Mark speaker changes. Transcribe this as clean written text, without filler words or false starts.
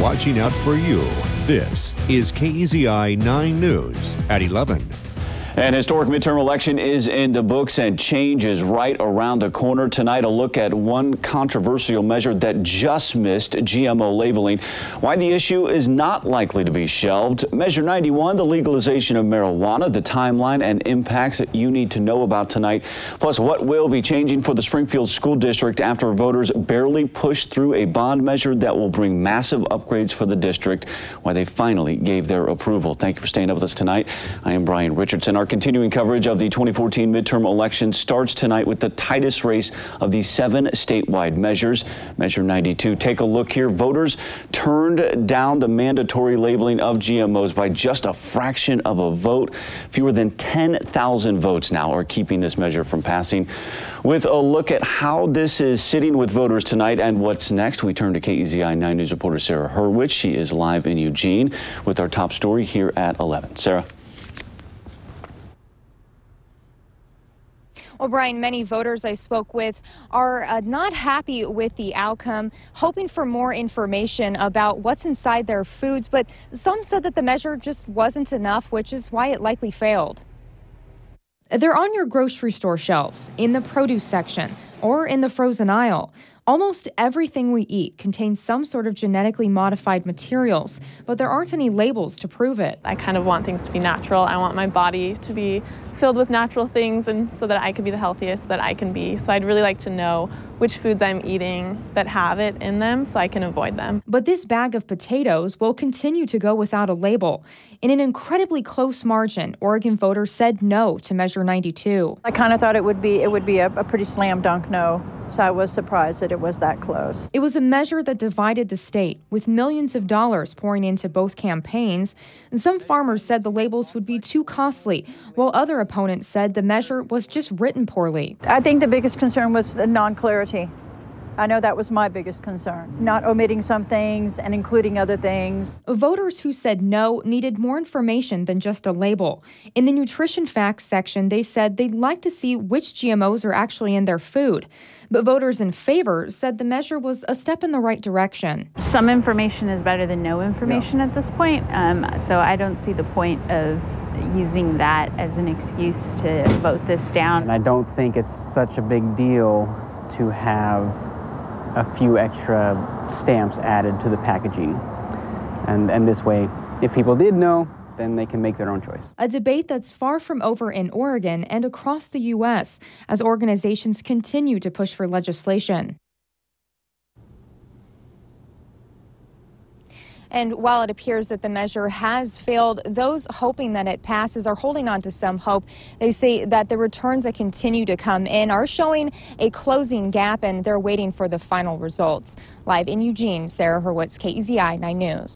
Speaker 1: watching out for you. This is KEZI 9 News at 11.
Speaker 2: An historic midterm election is in the books and change is right around the corner. Tonight, a look at one controversial measure that just missed GMO labeling, why the issue is not likely to be shelved. Measure 91, the legalization of marijuana, the timeline and impacts that you need to know about tonight. Plus, what will be changing for the Springfield School District after voters barely pushed through a bond measure that will bring massive upgrades for the district, why they finally gave their approval. Thank you for staying up with us tonight. I am Brian Richardson. Our continuing coverage of the 2014 midterm election starts tonight with the tightest race of the 7 statewide measures. Measure 92. Take a look here. Voters turned down the mandatory labeling of GMOs by just a fraction of a vote. Fewer than 10,000 votes now are keeping this measure from passing. With a look at how this is sitting with voters tonight and what's next, we turn to KEZI 9 News reporter Sarah Hurwitz. She is live in Eugene with our top story here at 11. Sarah.
Speaker 3: Well, Brian, many voters I spoke with are not happy with the outcome, hoping for more information about what's inside their foods, but some said that the measure just wasn't enough, which is why it likely failed. They're on your grocery store shelves, in the produce section, or in the frozen aisle. Almost everything we eat contains some sort of genetically modified materials, but there aren't any labels to prove it.
Speaker 4: I kind of want things to be natural. I want my body to be filled with natural things and so that I can be the healthiest that I can be. So I'd really like to know which foods I'm eating that have it in them so I can avoid them.
Speaker 3: But this bag of potatoes will continue to go without a label. In an incredibly close margin, Oregon voters said no to Measure 92.
Speaker 5: I kind of thought it would be a pretty slam dunk no. So I was surprised that it was that close.
Speaker 3: It was a measure that divided the state, with millions of dollars pouring into both campaigns. And some farmers said the labels would be too costly, while other opponents said the measure was just written poorly.
Speaker 5: I think the biggest concern was the non-clarity. I know that was my biggest concern, not omitting some things and including other things.
Speaker 3: Voters who said no needed more information than just a label. In the nutrition facts section, they said they'd like to see which GMOs are actually in their food. But voters in favor said the measure was a step in the right direction.
Speaker 6: Some information is better than no information at this point, so I don't see the point of using that as an excuse to vote this down.
Speaker 7: And I don't think it's such a big deal to have a few extra stamps added to the packaging. And this way, if people did know, then they can make their own choice.
Speaker 3: A debate that's far from over in Oregon and across the U.S. as organizations continue to push for legislation. And while it appears that the measure has failed, those hoping that it passes are holding on to some hope. They say that the returns that continue to come in are showing a closing gap, and they're waiting for the final results. Live in Eugene, Sarah Hurwitz, KEZI 9 News.